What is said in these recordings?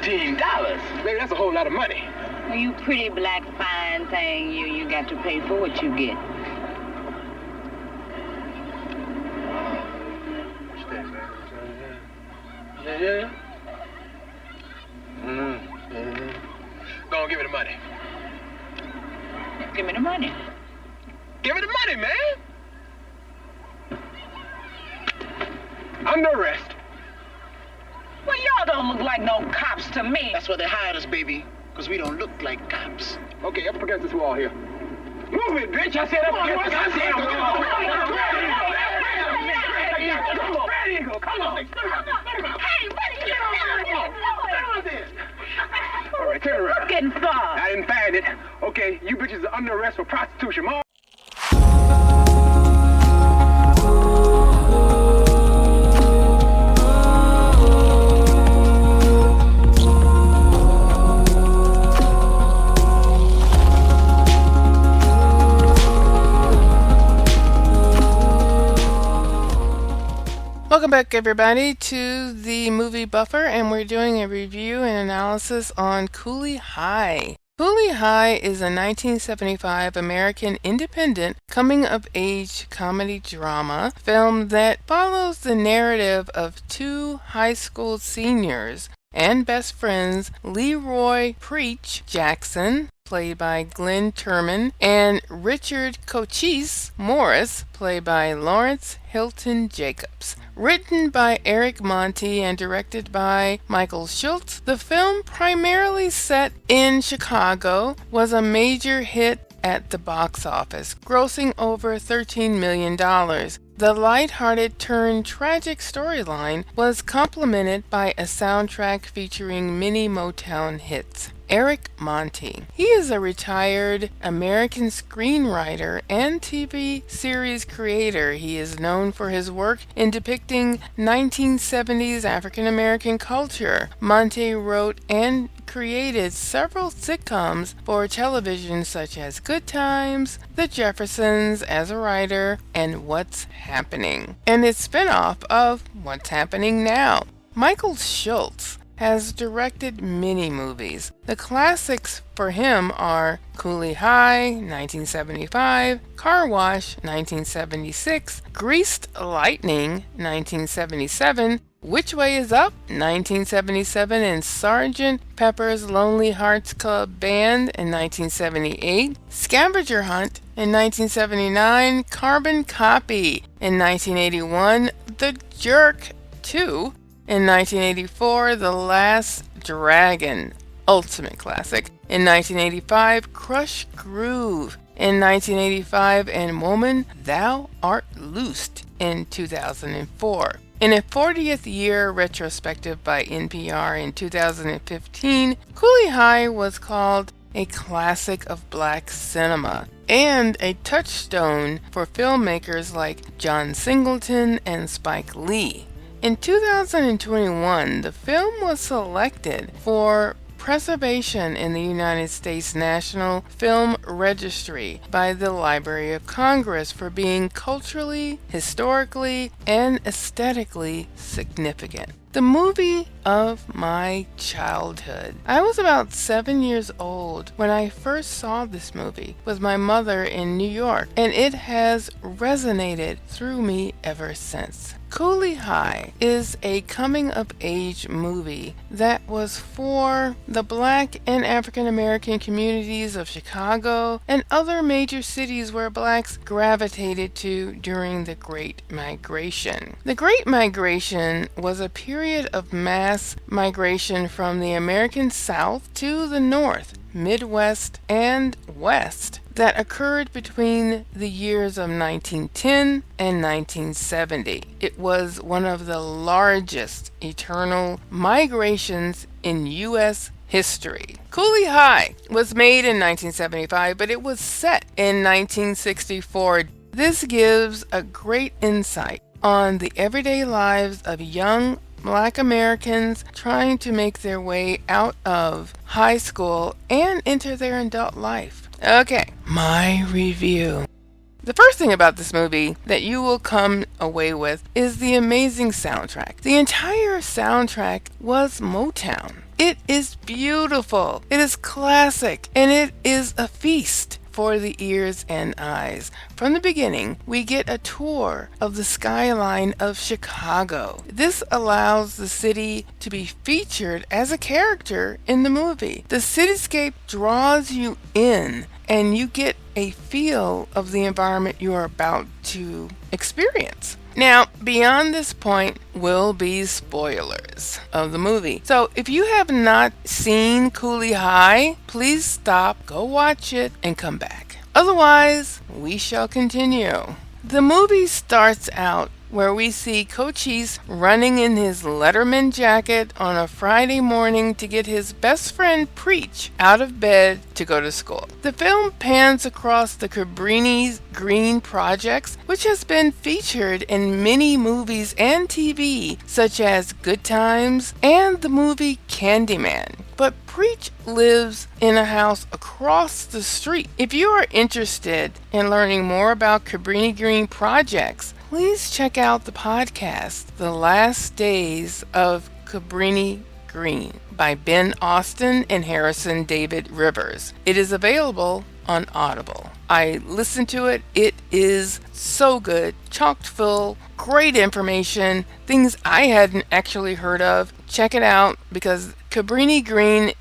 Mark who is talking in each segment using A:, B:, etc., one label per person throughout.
A: $15. Baby, that's a whole lot of money.
B: Well, you pretty black fine thing, you got to pay for what you get.
A: Yeah. Go on, give me the money.
B: Give me the money.
A: Give me the money, man. Under arrest.
B: Well, y'all don't look like no cops to me.
C: That's why they hired us, baby, because we don't look like cops.
A: Okay, up against this wall here. Move it, bitch. I said up against this wall. Come on.
B: Hey, what are you doing?
A: All right, turn around.
B: Looking for?
A: I didn't find it. Okay, you bitches are under arrest for prostitution. Mom.
D: Welcome back, everybody, to the Movie Buffer, and we're doing a review and analysis on Cooley High. Cooley High is a 1975 American independent coming-of-age comedy drama film that follows the narrative of two high school seniors and best friends, Leroy Preach Jackson, played by Glynn Turman, and Richard Cochise Morris, played by Lawrence Hilton-Jacobs. Written by Eric Monte and directed by Michael Schultz, the film, primarily set in Chicago, was a major hit at the box office, grossing over $13 million. The lighthearted turned tragic storyline was complemented by a soundtrack featuring many Motown hits. Eric Monte. He is a retired American screenwriter and TV series creator. He is known for his work in depicting 1970s African American culture. Monte wrote and created several sitcoms for television such as Good Times, The Jeffersons as a writer, and What's Happening, and its spinoff of What's Happening Now. Michael Schultz has directed many movies. The classics for him are Cooley High, 1975, Car Wash, 1976, Greased Lightning, 1977, Which Way Is Up, 1977, and Sgt. Pepper's Lonely Hearts Club Band in 1978, Scavenger Hunt in 1979, Carbon Copy in 1981, The Jerk 2 in 1984, The Last Dragon, ultimate classic, in 1985, Crush Groove in 1985, and Woman, Thou Art Loosed in 2004. In a 40th year retrospective by NPR in 2015, Cooley High was called a classic of black cinema and a touchstone for filmmakers like John Singleton and Spike Lee. In 2021, the film was selected for preservation in the United States National Film Registry by the Library of Congress for being culturally, historically, and aesthetically significant. The movie of my childhood. I was about 7 years old when I first saw this movie with my mother in New York, and it has resonated through me ever since. Cooley High is a coming-of-age movie that was for the Black and African American communities of Chicago and other major cities where blacks gravitated to during the Great Migration. The Great Migration was a period of mass migration from the American South to the North, Midwest, and West that occurred between the years of 1910 and 1970. It was one of the largest eternal migrations in U.S. history. Cooley High was made in 1975, but it was set in 1964. This gives a great insight on the everyday lives of young Black Americans trying to make their way out of high school and into their adult life. Okay, my review. The first thing about this movie that you will come away with is the amazing soundtrack. The entire soundtrack was Motown. It is beautiful, it is classic, and it is a feast for the ears and eyes. From the beginning, we get a tour of the skyline of Chicago. This allows the city to be featured as a character in the movie. The cityscape draws you in, and you get a feel of the environment you are about to experience. Now, beyond this point will be spoilers of the movie. So if you have not seen Cooley High, please stop, go watch it, and come back. Otherwise, we shall continue. The movie starts out where we see Cochise running in his Letterman jacket on a Friday morning to get his best friend Preach out of bed to go to school. The film pans across the Cabrini Green projects, which has been featured in many movies and TV, such as Good Times and the movie Candyman. But Preach lives in a house across the street. If you are interested in learning more about Cabrini Green projects, please check out the podcast, The Last Days of Cabrini Green, by Ben Austin and Harrison David Rivers. It is available on Audible. I listened to it. It is so good, chock full, great information, things I hadn't actually heard of. Check it out because Cabrini Green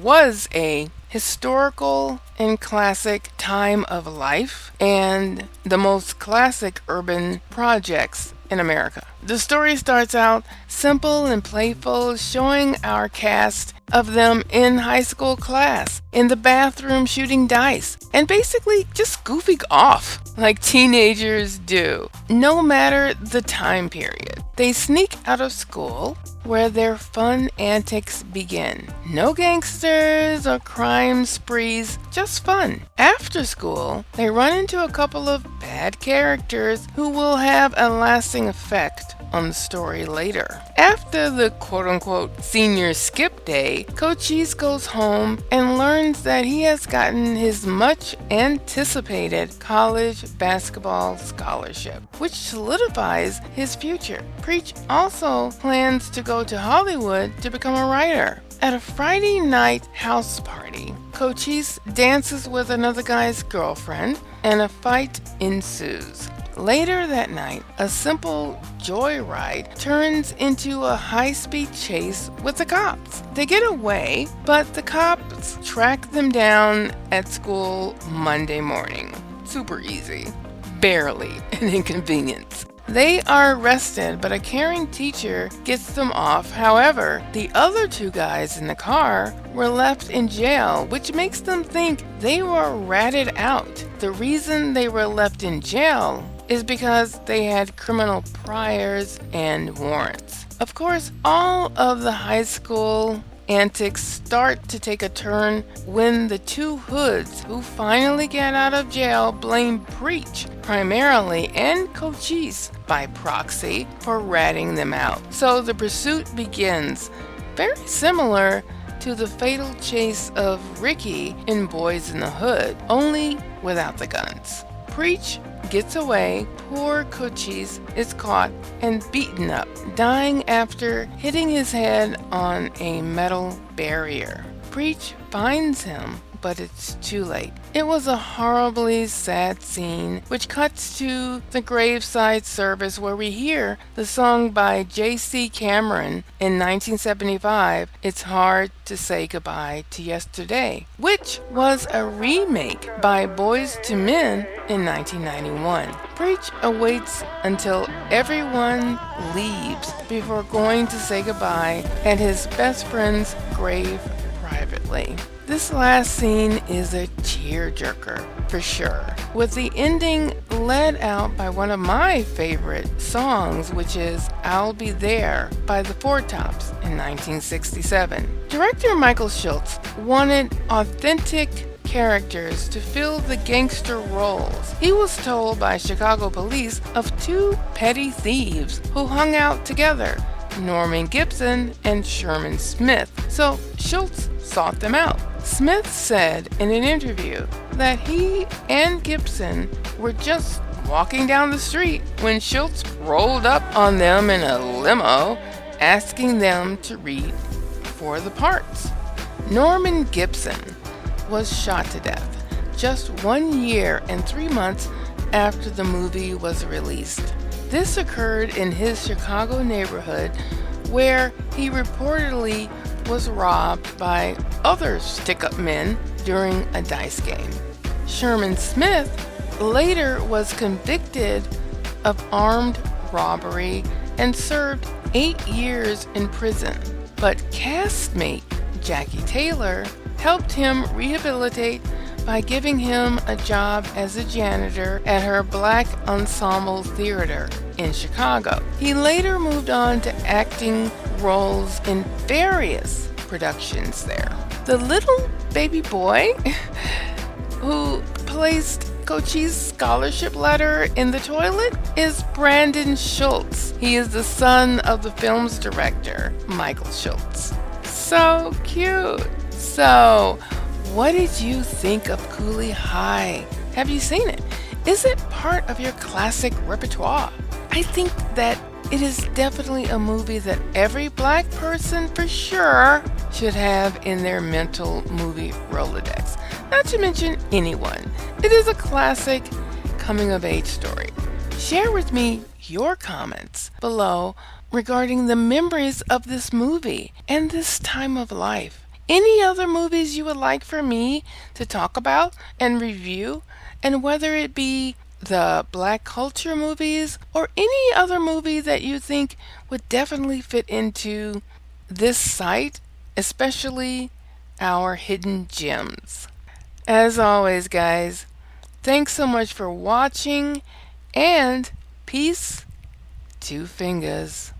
D: was a historical and classic time of life and the most classic urban projects in America. The story starts out simple and playful, showing our cast of them in high school class, in the bathroom shooting dice, and basically just goofing off like teenagers do, no matter the time period. They sneak out of school where their fun antics begin. No gangsters or crime sprees, just fun. After school, they run into a couple of bad characters who will have a lasting effect on the story later. After the quote-unquote senior skip day, Cochise goes home and learns that he has gotten his much anticipated college basketball scholarship, which solidifies his future. Preach also plans to go to Hollywood to become a writer. At a Friday night house party, Cochise dances with another guy's girlfriend and a fight ensues. Later that night, a simple joyride turns into a high-speed chase with the cops. They get away, but the cops track them down at school Monday morning. Super easy. Barely an inconvenience. They are arrested, but a caring teacher gets them off. However, the other two guys in the car were left in jail, which makes them think they were ratted out. The reason they were left in jail is because they had criminal priors and warrants. Of course, all of the high school antics start to take a turn when the two hoods who finally get out of jail blame Preach primarily and Cochise by proxy for ratting them out. So the pursuit begins, very similar to the fatal chase of Ricky in Boys in the Hood, only without the guns. Preach gets away, poor Cochise is caught and beaten up, dying after hitting his head on a metal barrier. Preach finds him, but it's too late. It was a horribly sad scene, which cuts to the graveside service where we hear the song by J.C. Cameron in 1975, It's Hard to Say Goodbye to Yesterday, which was a remake by Boyz II Men in 1991. Preach awaits until everyone leaves before going to say goodbye at his best friend's grave privately. This last scene is a tearjerker for sure, with the ending led out by one of my favorite songs, which is I'll Be There by the Four Tops in 1967. Director Michael Schultz wanted authentic characters to fill the gangster roles. He was told by Chicago police of two petty thieves who hung out together, Norman Gibson and Sherman Smith, so Schultz sought them out. Smith said in an interview that he and Gibson were just walking down the street when Schultz rolled up on them in a limo, asking them to read for the parts. Norman Gibson was shot to death just 1 year and 3 months after the movie was released. This occurred in his Chicago neighborhood, where he reportedly was robbed by other stick-up men during a dice game. Sherman Smith later was convicted of armed robbery and served 8 years in prison, but castmate Jackie Taylor helped him rehabilitate by giving him a job as a janitor at her Black Ensemble Theater in Chicago. He later moved on to acting roles in various productions there. The little baby boy who placed Cochise's scholarship letter in the toilet is Brandon Schultz. He is the son of the film's director, Michael Schultz. So cute. So, what did you think of Cooley High? Have you seen it? Is it part of your classic repertoire? I think that it is definitely a movie that every black person for sure should have in their mental movie Rolodex. Not to mention anyone. It is a classic coming-of-age story. Share with me your comments below regarding the memories of this movie and this time of life. Any other movies you would like for me to talk about and review, and whether it be the black culture movies or any other movie that you think would definitely fit into this site, especially our hidden gems. As always, guys, thanks so much for watching, and peace, 2 fingers.